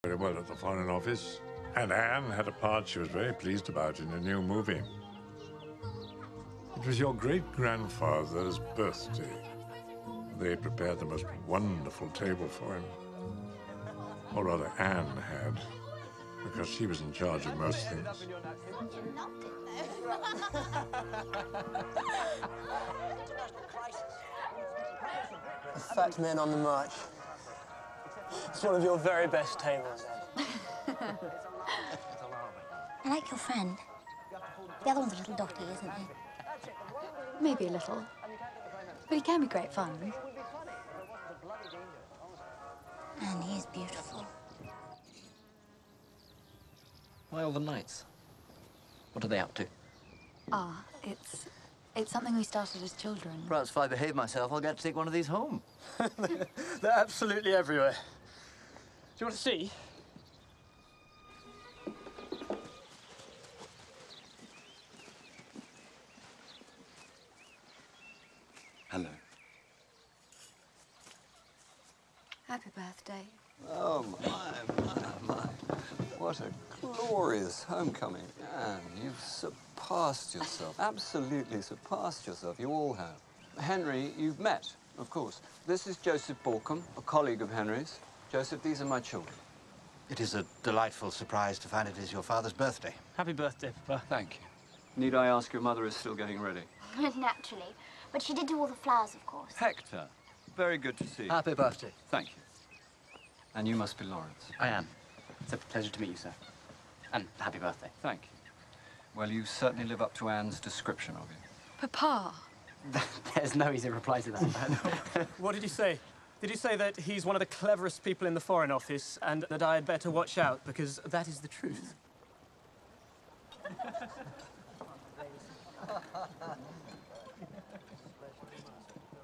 very well at the Foreign Office, and Anne had a part she was very pleased about in a new movie. It was your great-grandfather's birthday. They prepared the most wonderful table for him. Or rather, Anne had, because she was in charge of most things. A fat men on the march. It's one of your very best tables, Ed. I like your friend. The other one's a little dotty, isn't he? Maybe a little. But he can be great fun. And he is beautiful. Why all the knights? What are they up to? Ah, it's something we started as children. Perhaps if I behave myself, I'll get to take one of these home. They're absolutely everywhere. Do you want to see? Hello. Happy birthday. Oh, my. What a glorious homecoming. Anne, you've surpassed yourself. Absolutely surpassed yourself. You all have. Henry, you've met, of course. This is Joseph Balcombe, a colleague of Henry's. Joseph, these are my children. It is a delightful surprise to find it is your father's birthday. Happy birthday, Papa. Thank you. Need I ask your mother is still getting ready? Naturally. But she did do all the flowers, of course. Hector, very good to see you. Happy birthday. Thank you. And you must be Lawrence. I am. It's a pleasure to meet you, sir. And happy birthday. Thank you. Well, you certainly live up to Anne's description of you. Papa. There's no easy reply to that. What did he say? Did he say that he's one of the cleverest people in the Foreign Office and that I had better watch out because that is the truth?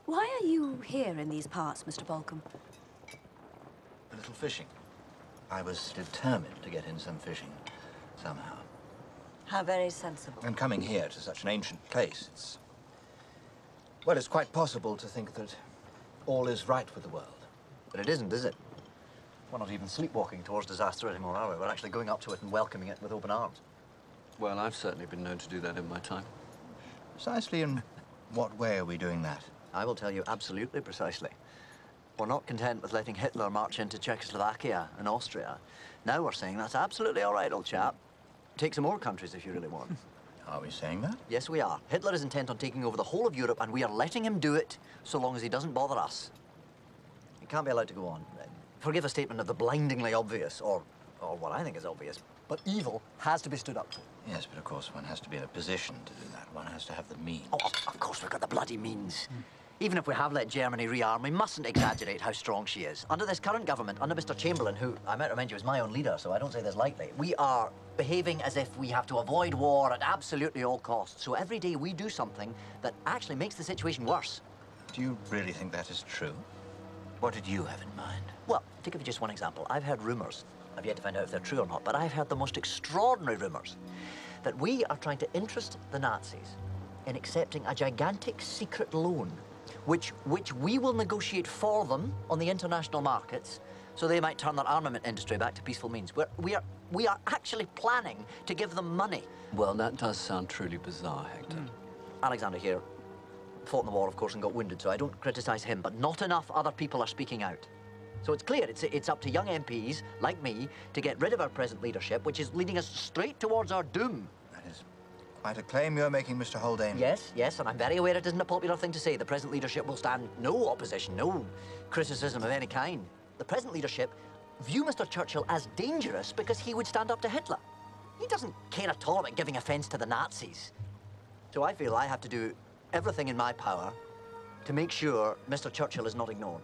Why are you here in these parts, Mr. Balcombe? A little fishing. I was determined to get in some fishing, somehow. How very sensible. And coming here to such an ancient place, well, it's quite possible to think that all is right with the world. But it isn't, is it? We're not even sleepwalking towards disaster anymore, are we? We're actually going up to it and welcoming it with open arms. Well, I've certainly been known to do that in my time. Precisely in what way are we doing that? I will tell you absolutely precisely. We're not content with letting Hitler march into Czechoslovakia and Austria. Now we're saying that's absolutely all right, old chap. Take some more countries if you really want. Are we saying that? Yes, we are. Hitler is intent on taking over the whole of Europe, and we are letting him do it so long as he doesn't bother us. It can't be allowed to go on. Forgive a statement of the blindingly obvious, or what I think is obvious, but evil has to be stood up to. Yes, but of course one has to be in a position to do that. One has to have the means. Oh, of course we've got the bloody means. Even if we have let Germany rearm, we mustn't exaggerate how strong she is. Under this current government, under Mr. Chamberlain, who, I might remind you, is my own leader, so I don't say this lightly, we are behaving as if we have to avoid war at absolutely all costs. So every day we do something that actually makes the situation worse. Do you really think that is true? What did you have in mind? Well, to give you just one example, I've heard rumours. I've yet to find out if they're true or not, but I've heard the most extraordinary rumours that we are trying to interest the Nazis in accepting a gigantic secret loan which we will negotiate for them on the international markets so they might turn their armament industry back to peaceful means. We are actually planning to give them money. Well, that does sound truly bizarre, Hector. Alexander here fought in the war, of course, and got wounded, so I don't criticise him, but not enough other people are speaking out. So it's clear it's up to young MPs, like me, to get rid of our present leadership, which is leading us straight towards our doom. That is quite a claim you're making, Mr. Haldane. Yes, and I'm very aware it isn't a popular thing to say. The present leadership will stand no opposition, no criticism of any kind. The present leadership view Mr. Churchill as dangerous because he would stand up to Hitler. He doesn't care at all about giving offence to the Nazis. So I feel I have to do everything in my power to make sure Mr. Churchill is not ignored.